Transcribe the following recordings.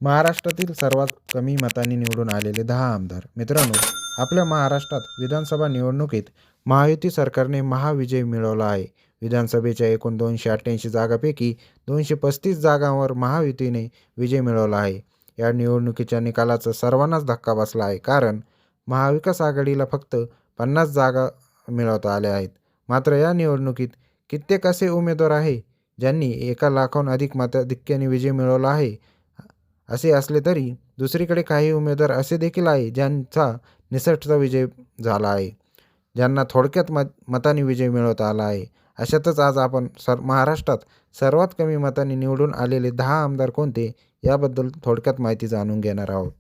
महाराष्ट्रातील सर्वात कमी मतांनी निवडून आलेले 10 आमदार. मित्रांनो, आपल्या महाराष्ट्रात विधानसभा निवडणुकीत महायुती सरकारने महाविजय मिळवला आहे. विधानसभेच्या एकूण 288 जागांपैकी 235 जागांवर महायुतीने विजय मिळवला आहे. या निवडणुकीच्या निकालाचा सर्वांनाच धक्का बसला आहे, कारण महाविकास आघाडीला फक्त 50 जागा मिळवता आल्या आहेत. मात्र या निवडणुकीत कित्येक असे उमेदवार आहे ज्यांनी 1 लाखाहून अधिक मताधिक्याने विजय मिळवला आहे. असे असले तरी दुसरीकडे काही उमेदवार असे देखील आहे ज्यांचा निसटता विजय झाला आहे, ज्यांना थोडक्यात मतांनी विजय मिळवता आला आहे. अशातच आज आपण महाराष्ट्रात सर्वात कमी मतांनी निवडून आलेले 10 आमदार कोणते याबद्दल थोडक्यात माहिती जाणून घेणार आहोत.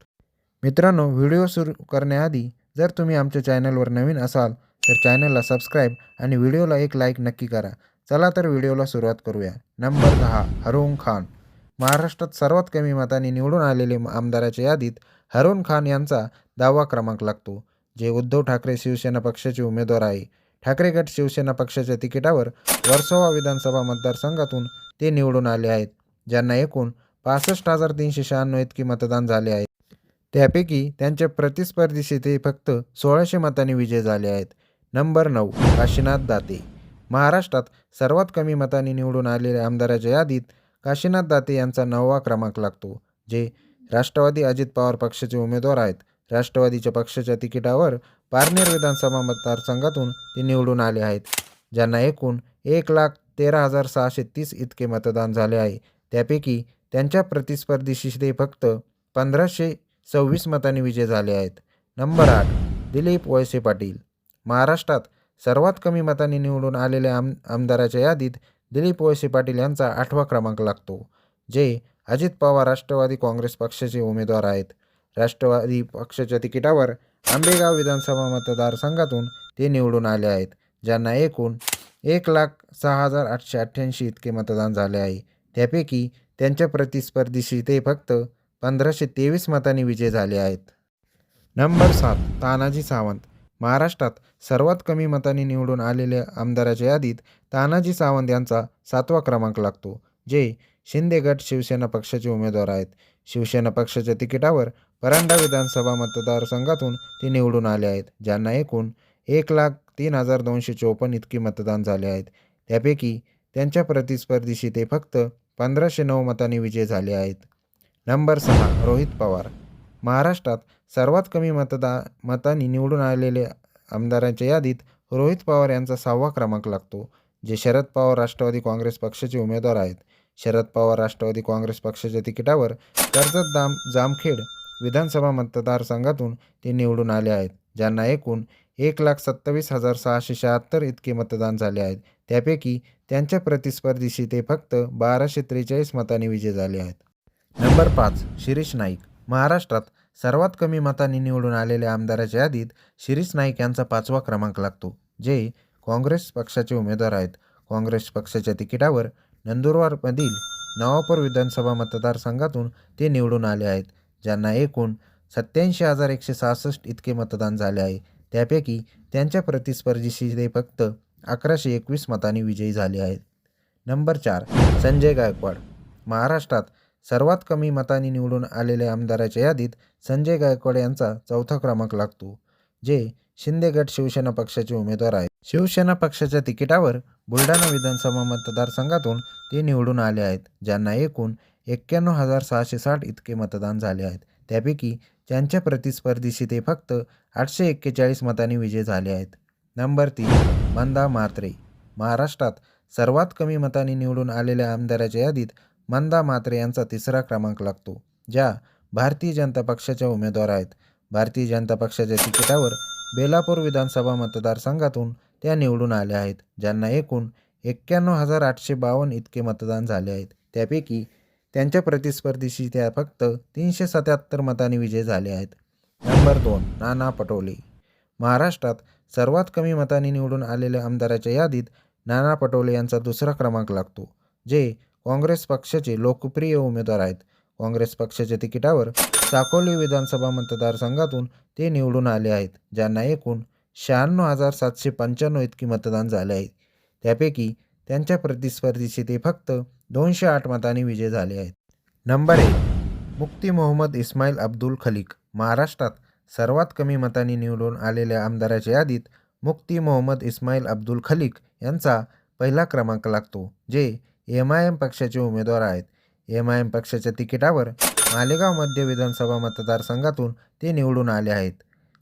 मित्रांनो, व्हिडिओ सुरू करण्याआधी जर तुम्ही आमच्या चॅनलवर नवीन असाल तर चॅनलला सबस्क्राईब आणि व्हिडिओला एक लाईक नक्की करा. चला तर व्हिडिओला सुरुवात करूया. नंबर 10, हरून खान. महाराष्ट्रात सर्वात कमी मतांनी निवडून आलेले आमदाराच्या यादीत हरून खान यांचा 10वा क्रमांक लागतो, जे उद्धव ठाकरे शिवसेना पक्षाचे उमेदवार आहे. ठाकरे गट शिवसेना पक्षाच्या तिकिटावर वर्सोवा विधानसभा मतदारसंघातून ते निवडून आले आहेत, ज्यांना एकूण 65,396 इतके मतदान झाले आहे. त्यापैकी त्यांच्या प्रतिस्पर्धीशी ते फक्त 1600 मतांनी विजय झाले आहेत. नंबर 9, काशीनाथ दाते. महाराष्ट्रात सर्वात कमी मतांनी निवडून आलेल्या आमदाराच्या यादीत काशीनाथ दाते यांचा 9वा क्रमांक लागतो, जे राष्ट्रवादी अजित पवार पक्षाचे उमेदवार आहेत. राष्ट्रवादीच्या पक्षाच्या तिकिटावर पारनेर विधानसभा मतदारसंघातून ते निवडून आले आहेत, ज्यांना एकूण 1,13,630 इतके मतदान झाले आहे. त्यापैकी त्यांच्या प्रतिस्पर्धीशी ते फक्त 1,526 मतांनी विजय झाले आहेत. नंबर 8, दिलीप वळसे पाटील. महाराष्ट्रात सर्वात कमी मतांनी निवडून आलेल्या आमदाराच्या यादीत दिलीप वळसे पाटील यांचा 8वा क्रमांक लागतो, जे अजित पवार राष्ट्रवादी काँग्रेस पक्षाचे उमेदवार आहेत. राष्ट्रवादी पक्षाच्या तिकिटावर आंबेगाव विधानसभा मतदारसंघातून ते निवडून आले आहेत, ज्यांना एकूण 1,06,888 इतके मतदान झाले आहे. त्यापैकी त्यांच्या प्रतिस्पर्धीशी ते फक्त 1,523 मतांनी विजय झाले आहेत. नंबर 7, तानाजी सावंत. महाराष्ट्रात सर्वात कमी मतांनी निवडून आलेल्या आमदाराच्या यादीत तानाजी सावंत यांचा 7वा क्रमांक लागतो, जे शिंदे गट शिवसेना पक्षाचे उमेदवार आहेत. शिवसेना पक्षाच्या तिकिटावर परांडा विधानसभा मतदारसंघातून ते निवडून आले आहेत, ज्यांना एकूण 1,03,254 इतके मतदान झाले आहेत. त्यापैकी त्यांच्या प्रतिस्पर्धीशी ते फक्त 1,509 मतांनी विजय झाले आहेत. नंबर 6, रोहित पवार. महाराष्ट्रात सर्वात कमी मतांनी निवडून आलेल्या आमदारांच्या यादीत रोहित पवार यांचा 6वा क्रमांक लागतो, जे शरद पवार राष्ट्रवादी काँग्रेस पक्षाचे उमेदवार आहेत. शरद पवार राष्ट्रवादी काँग्रेस पक्षाच्या तिकिटावर कर्जत जामखेड विधानसभा मतदारसंघातून ते निवडून आले आहेत, ज्यांना एकूण 1,27,676 इतके मतदान झाले आहेत. त्यापैकी त्यांच्या प्रतिस्पर्धीशी ते फक्त 1,243 मतांनी विजय झाले आहेत. नंबर 5, शिरीष नाईक. महाराष्ट्रात सर्वात कमी मतांनी निवडून आलेल्या आमदाराच्या यादीत शिरीष नाईक यांचा 5वा क्रमांक लागतो, जे काँग्रेस पक्षाचे उमेदवार आहेत. काँग्रेस पक्षाच्या तिकिटावर नंदुरबारमधील नवापूर विधानसभा मतदारसंघातून ते निवडून आले आहेत, ज्यांना एकूण 87,166 इतके मतदान झाले आहे. त्यापैकी त्यांच्या प्रतिस्पर्धीशी ते फक्त 1,121 मतांनी विजयी झाले आहेत. नंबर 4, संजय गायकवाड. महाराष्ट्रात सर्वात कमी मतांनी निवडून आलेल्या आमदाराच्या यादीत संजय गायकवाड यांचा 4था क्रमांक लागतो, जे शिंदे गट शिवसेना पक्षाचे उमेदवार आहेत. शिवसेना पक्षाच्या तिकिटावर बुलढाणा विधानसभा मतदारसंघातून ते निवडून आले आहेत, ज्यांना एकूण 91,660 इतके मतदान झाले आहेत. त्यापैकी त्यांच्या प्रतिस्पर्धीशी ते फक्त 841 मतांनी विजय झाले आहेत. नंबर 3, मंदा म्हात्रे. महाराष्ट्रात सर्वात कमी मतांनी निवडून आलेल्या आमदाराच्या यादीत मंदा म्हात्रे यांचा 3रा क्रमांक लागतो, ज्या भारतीय जनता पक्षाच्या उमेदवार आहेत. भारतीय जनता पक्षाच्या तिकिटावर बेलापूर विधानसभा मतदारसंघातून त्या निवडून आल्या आहेत, ज्यांना एकूण 91,852 इतके मतदान झाले आहेत. त्यापैकी त्यांच्या प्रतिस्पर्धीशी त्या फक्त 377 मतांनी विजय झाले आहेत. नंबर 2, नाना पटोले. महाराष्ट्रात सर्वात कमी मतांनी निवडून आलेल्या आमदाराच्या यादीत नाना पटोले यांचा 2रा क्रमांक लागतो, जे काँग्रेस पक्षाचे लोकप्रिय उमेदवार आहेत. काँग्रेस पक्षाच्या तिकिटावर साकोली विधानसभा मतदारसंघातून ते निवडून आले आहेत, ज्यांना एकूण 96,795 इतकी मतदान झाले आहे. त्यापैकी त्यांच्या प्रतिस्पर्धीशी ते फक्त 208 मतांनी विजय झाले आहेत. नंबर 1, मुफ्ती मोहम्मद इस्माईल अब्दुल खलिक. महाराष्ट्रात सर्वात कमी मतांनी निवडून आलेल्या आमदाराच्या यादीत मुफ्ती मोहम्मद इस्माईल अब्दुल खलिक यांचा पहिला क्रमांक लागतो, जे MIM पक्षाचे उमेदवार आहेत. MIM पक्षाच्या तिकिटावर मालेगाव मध्य विधानसभा मतदारसंघातून ते निवडून आले आहेत,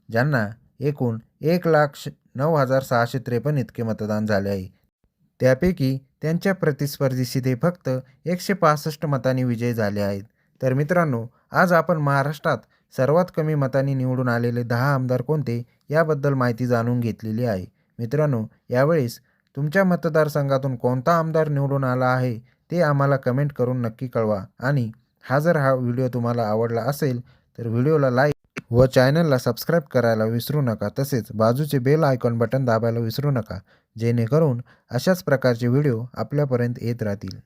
ज्यांना एकूण 1,09,653 इतके मतदान झाले आहे. त्यापैकी त्यांच्या प्रतिस्पर्धीशी ते फक्त 165 मतांनी विजयी झाले आहेत. तर मित्रांनो, आज आपण महाराष्ट्रात सर्वात कमी मतांनी निवडून आलेले 10 आमदार कोणते याबद्दल माहिती जाणून घेतलेली आहे. मित्रांनो, यावेळेस तुमच्या मतदारसंघातून कोणता आमदार निवडून आला आहे ते आम्हाला कमेंट करून नक्की कळवा. आणि हा व्हिडिओ तुम्हाला आवडला असेल तर व्हिडिओला लाईक व चॅनलला सबस्क्राईब करायला विसरू नका. तसेच बाजूचे बेल आयकॉन बटन दाबायला विसरू नका, जेणेकरून अशाच प्रकारचे व्हिडिओ आपल्यापर्यंत येत राहतील.